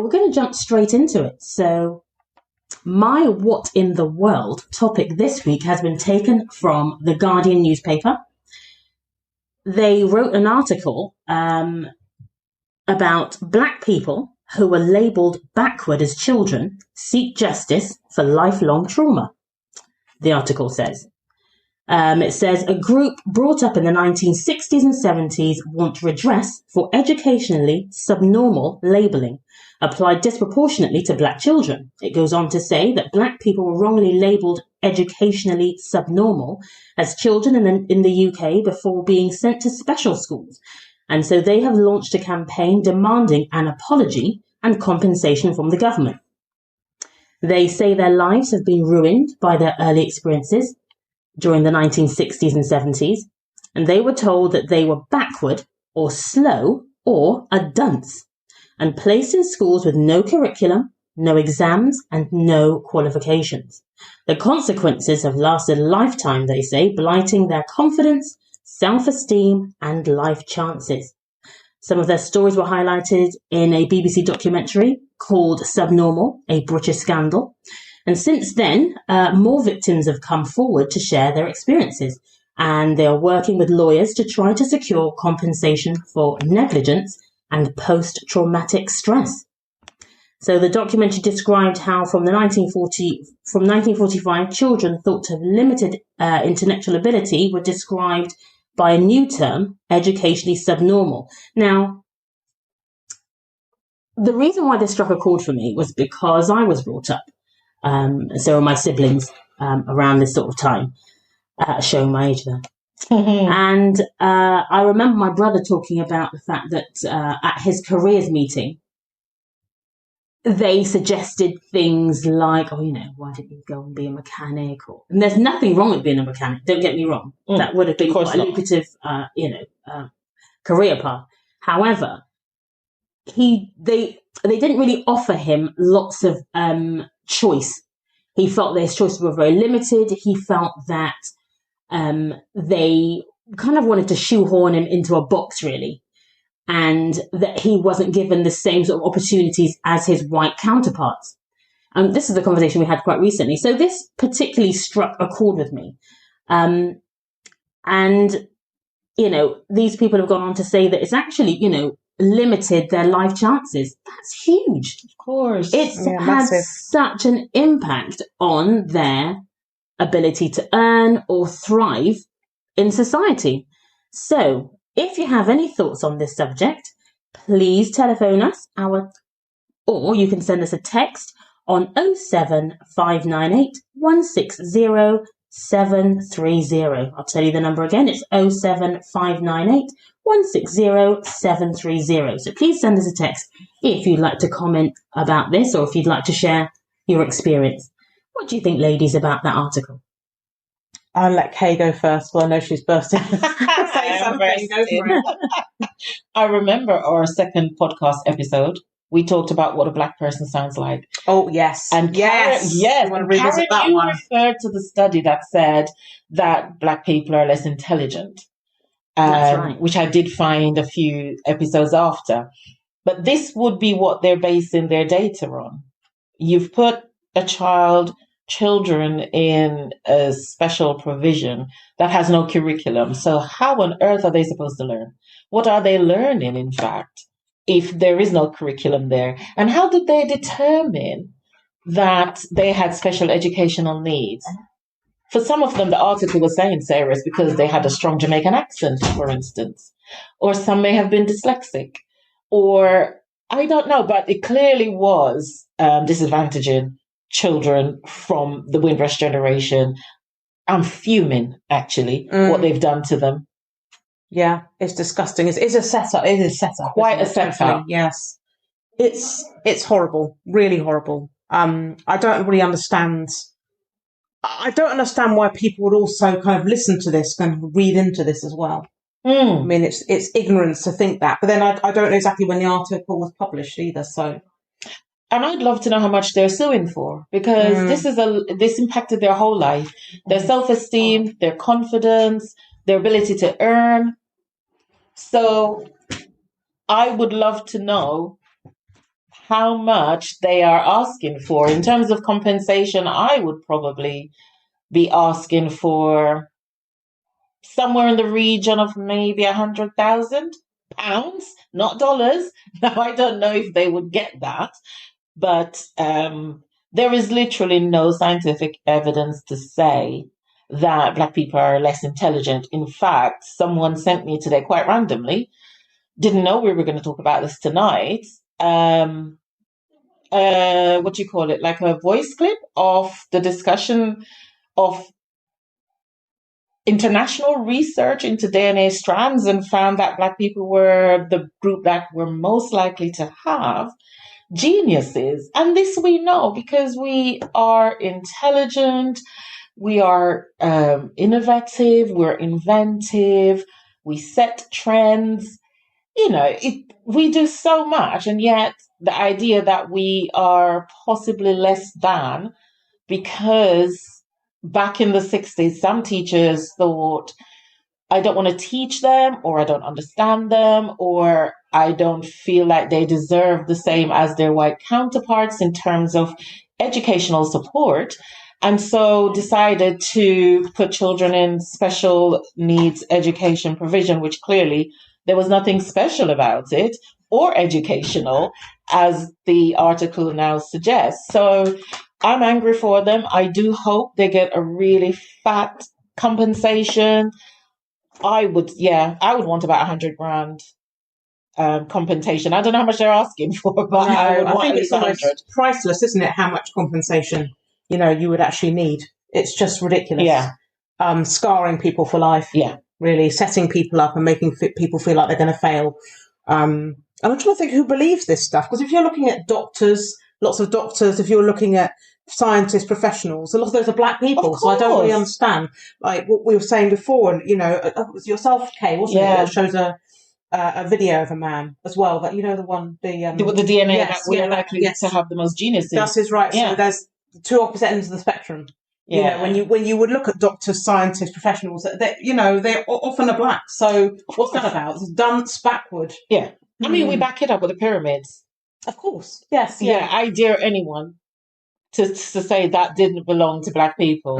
we're going to jump straight into it. So my what in the world topic this week has been taken from the Guardian newspaper. They wrote an article about Black people who were labelled backward as children seek justice for lifelong trauma, the article says. It says a group brought up in the 1960s and 70s want redress for educationally subnormal labelling applied disproportionately to Black children. It goes on to say that Black people were wrongly labelled educationally subnormal as children in the UK before being sent to special schools. And so they have launched a campaign demanding an apology and compensation from the government. They say their lives have been ruined by their early experiences during the 1960s and 70s, and they were told that they were backward or slow or a dunce, and placed in schools with no curriculum, no exams, and no qualifications. The consequences have lasted a lifetime, they say, blighting their confidence, self-esteem, and life chances. Some of their stories were highlighted in a BBC documentary called Subnormal, a British Scandal. And since then, more victims have come forward to share their experiences, and they are working with lawyers to try to secure compensation for negligence and post-traumatic stress. So the documentary described how from 1945, children thought to have limited intellectual ability were described by a new term, educationally subnormal. Now, the reason why this struck a chord for me was because I was brought up, so were my siblings around this sort of time, showing my age there. And I remember my brother talking about the fact that at his careers meeting, they suggested things like, why didn't you go and be a mechanic? And there's nothing wrong with being a mechanic, don't get me wrong. That would have been quite a lucrative, career path. However, they didn't really offer him lots of choice. He felt that his choices were very limited. He felt that they kind of wanted to shoehorn him into a box, really, and that he wasn't given the same sort of opportunities as his white counterparts. This is the conversation we had quite recently. So this particularly struck a chord with me. And, these people have gone on to say that it's actually, limited their life chances. That's huge. Of course. It's had such an impact on their ability to earn or thrive in society. So if you have any thoughts on this subject, please telephone us or you can send us a text on 07598 160 730. I'll tell you the number again. It's 07598 160 730. So please send us a text if you'd like to comment about this or if you'd like to share your experience. What do you think, ladies, about that article? I'll let Kay go first. Well, I know she's bursting. Say something. Go for it. I remember our second podcast episode. We talked about what a Black person sounds like. Oh, yes. And yes. Karen, want to revisit that one. referred to the study that said that Black people are less intelligent. That's right. Which I did find a few episodes after. But this would be what they're basing their data on. You've put children in a special provision that has no curriculum. So how on earth are they supposed to learn? What are they learning, in fact, if there is no curriculum there? And how did they determine that they had special educational needs? For some of them, the article was saying, Sarah, is because they had a strong Jamaican accent, for instance. Or some may have been dyslexic. Or, I don't know, but it clearly was disadvantaging children from the Windrush generation. I'm fuming, actually, what they've done to them. Yeah, it's disgusting. It's a setup. It is a setup. Quite a setup. Yes. It's horrible. Really horrible. I don't really understand. I don't understand why people would also kind of listen to this, kind of read into this as well. I mean, it's ignorance to think that. But then I don't know exactly when the article was published either, so... And I'd love to know how much they're suing for, because this impacted their whole life, their self-esteem, their confidence, their ability to earn. So I would love to know how much they are asking for. In terms of compensation, I would probably be asking for somewhere in the region of maybe £100,000, not dollars. Now, I don't know if they would get that, but there is literally no scientific evidence to say that Black people are less intelligent. In fact, someone sent me today, quite randomly, didn't know we were going to talk about this tonight, what do you call it, like a voice clip of the discussion of international research into DNA strands, and found that Black people were the group that were most likely to have geniuses. And this we know because we are intelligent, we are innovative, we're inventive, we set trends. We do so much, and yet the idea that we are possibly less than because back in the 60s, some teachers thought, I don't want to teach them, or I don't understand them, or I don't feel like they deserve the same as their white counterparts in terms of educational support. And so decided to put children in special needs education provision, which clearly there was nothing special about it or educational, as the article now suggests. So I'm angry for them. I do hope they get a really fat compensation. I would want about 100 grand compensation. I don't know how much they're asking for, but I think it's almost priceless, isn't it? How much compensation you would actually need. It's just ridiculous. Yeah. Scarring people for life. Yeah. Really setting people up and making people feel like they're going to fail. And I'm trying to think who believes this stuff, because if you're looking at doctors, lots of doctors, if you're looking at scientists, professionals, a lot of those are Black people. So I don't really understand, like what we were saying before. And it was yourself, Kay, wasn't it? That shows a video of a man as well. That the one the DNA that we're likely to have the most geniuses. That's right. Yeah. So there's the two opposite ends of the spectrum. Yeah. When you would look at doctors, scientists, professionals, they're often are Black. So what's that about? It's dunce backward. Yeah. I mean, we back it up with the pyramids. Of course. Yes. Yeah. I dare anyone to say that didn't belong to Black people.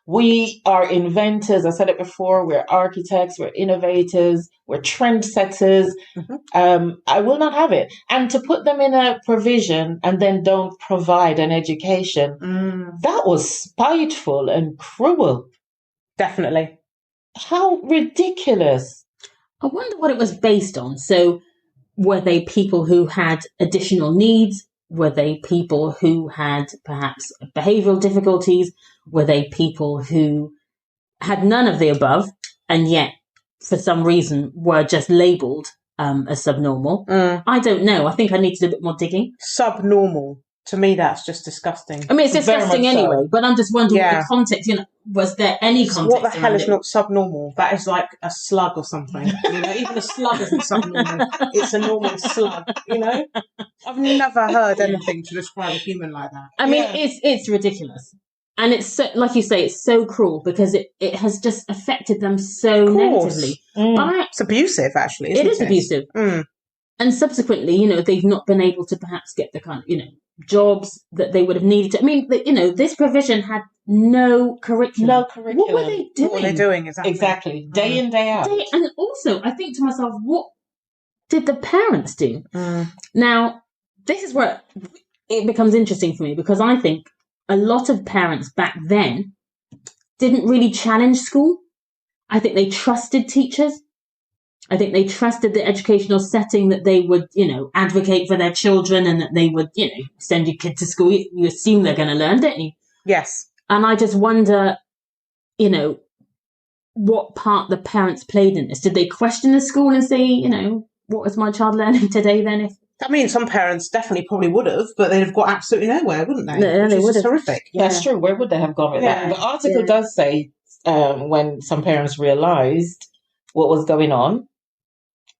We are inventors. I said it before. We're architects. We're innovators. We're trendsetters. Mm-hmm. I will not have it. And to put them in a provision and then don't provide an education, that was spiteful and cruel. Definitely. How ridiculous. I wonder what it was based on. So were they people who had additional needs? Were they people who had perhaps behavioural difficulties? Were they people who had none of the above and yet for some reason were just labelled as subnormal? I don't know. I think I need to do a bit more digging. Subnormal. To me, that's just disgusting. I mean, it's disgusting anyway, but I'm just wondering what the context, was there any context? What the hell is not subnormal? That is like a slug or something. Even a slug isn't subnormal. It's a normal slug, I've never heard anything to describe a human like that. I mean, it's ridiculous. And it's so, like you say, it's so cruel because it has just affected them so negatively. But it's abusive, actually, isn't it? It is abusive. And subsequently, they've not been able to perhaps get the kind of, jobs that they would have needed to. I mean, this provision had no curriculum. No curriculum. What were they doing? What were they doing, exactly. Day in, day out. And also, I think to myself, what did the parents do? Now, this is where it becomes interesting for me, because I think a lot of parents back then didn't really challenge school. I think they trusted teachers. I think they trusted the educational setting that they would, advocate for their children and that they would, send your kid to school. You assume they're going to learn, don't you? Yes. And I just wonder, what part the parents played in this. Did they question the school and say, what was my child learning today then? I mean, some parents definitely probably would have, but they'd have got absolutely nowhere, wouldn't they? No, they would have. Horrific. Yeah. That's true. Where would they have gone with that? The article does say when some parents realised what was going on,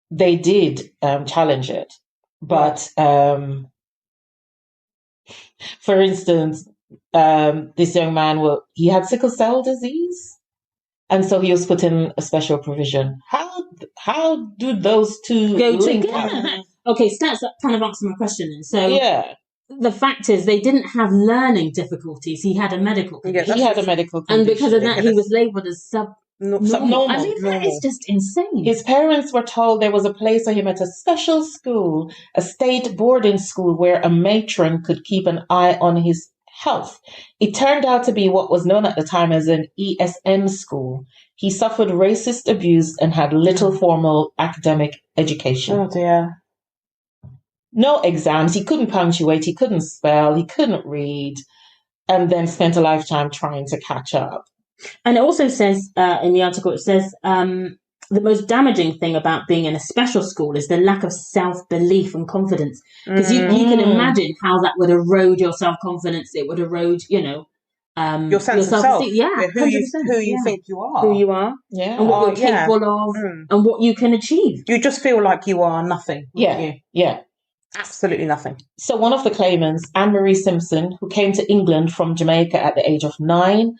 they did challenge it. But, for instance, this young man, he had sickle cell disease. And so he was put in a special provision. How do those two go link together? up? okay, so that's kind of answer my question then. So Yeah. the fact is they didn't have learning difficulties. He had a medical condition. He had a medical condition. And because of that, he was labelled as subnormal. I mean, that is just insane. His parents were told there was a place for him at a special school, a state boarding school, where a matron could keep an eye on his health. It turned out to be what was known at the time as an ESM school. He suffered racist abuse and had little formal academic education. Oh dear. No exams. He couldn't punctuate. He couldn't spell. He couldn't read. And then spent a lifetime trying to catch up. And it also says in the article, it says the most damaging thing about being in a special school is the lack of self-belief and confidence. Because you can imagine how that would erode your self-confidence. It would erode, your sense of self. Yeah, who you think you are. Who you are. Yeah. And what you're capable of and what you can achieve. You just feel like you are nothing. Yeah. Yeah. Absolutely nothing. So one of the claimants, Anne-Marie Simpson, who came to England from Jamaica at the age of 9,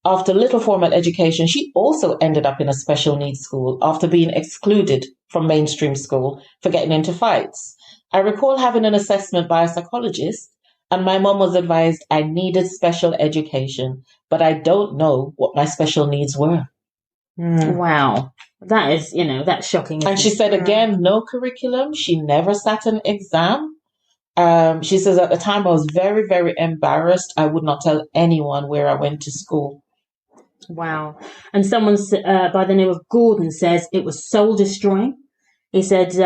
after little formal education, she also ended up in a special needs school after being excluded from mainstream school for getting into fights. I recall having an assessment by a psychologist, and my mum was advised I needed special education, but I don't know what my special needs were. Wow. That is, that's shocking. And she said, again, no curriculum. She never sat an exam. She says, at the time, I was very, very embarrassed. I would not tell anyone where I went to school. Wow. And someone by the name of Gordon says it was soul destroying. He said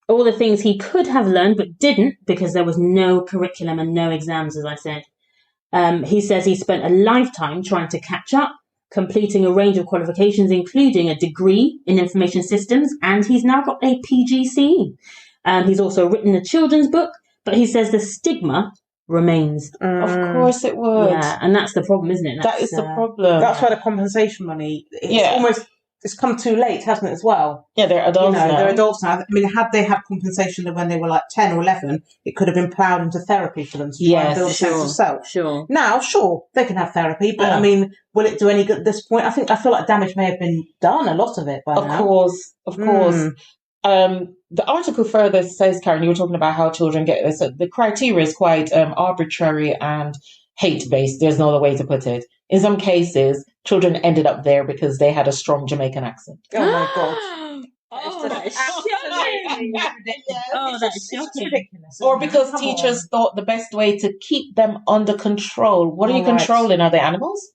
all the things he could have learned but didn't because there was no curriculum and no exams, as I said. He says he spent a lifetime trying to catch up, completing a range of qualifications, including a degree in information systems, and he's now got a PGCE. He's also written a children's book, but he says the stigma remains. Of course it would. Yeah, and that's the problem, isn't it? That is the problem. That's why the compensation money, it's come too late, hasn't it, as well? Yeah, they're adults now. They're adults now. I mean, had they had compensation when they were like 10 or 11, it could have been ploughed into therapy for them to try and build a sense of self. Sure. Now, sure, they can have therapy, but I mean, will it do any good at this point? I feel like damage may have been done, a lot of it by now. Of course. The article further says, Karen, you were talking about how children get this. The criteria is quite arbitrary and hate-based. There's no other way to put it. In some cases, children ended up there because they had a strong Jamaican accent. Oh my God. That's shocking. That's shocking. Ridiculous. Or because teachers thought the best way to keep them under control. What are you controlling? Are they animals?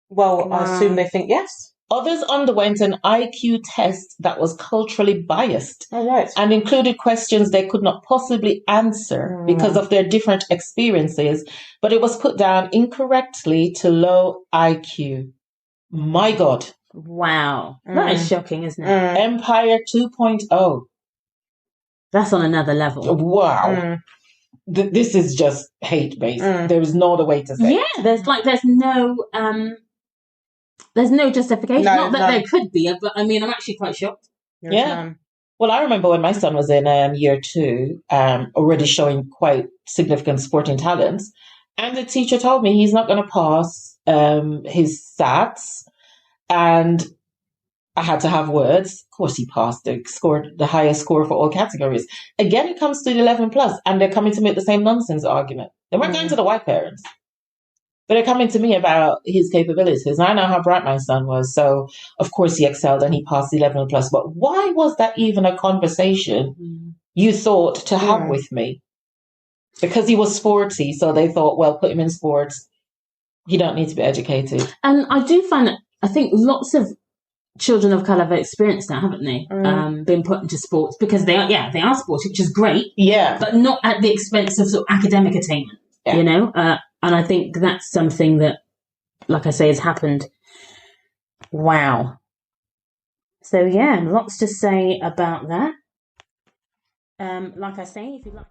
Well, I assume they think yes. Others underwent an IQ test that was culturally biased and included questions they could not possibly answer because of their different experiences, but it was put down incorrectly to low IQ. My God. Wow. That is shocking, isn't it? Empire 2.0. That's on another level. Wow. This is just hate-based. There is no other way to say it. Yeah, there's no justification. Not that there could be, but I mean, I'm actually quite shocked. Yeah. Well, I remember when my son was in year 2, already showing quite significant sporting talents. And the teacher told me he's not going to pass his SATs. And I had to have words. Of course, he passed. They scored the highest score for all categories. Again, it comes to the 11 plus, and they're coming to make the same nonsense argument. They weren't going to the white parents. But they're coming to me about his capabilities. I know how bright my son was. So, of course, he excelled and he passed 11 plus. But why was that even a conversation you thought to have with me? Because he was sporty. So they thought, well, put him in sports. You don't need to be educated. And I do find that I think lots of children of colour have experienced that, haven't they? Been put into sports because they are sports, which is great. Yeah. But not at the expense of sort of academic attainment, and I think that's something that, like I say, has happened. Wow. So, yeah, lots to say about that. Like I say, if you like...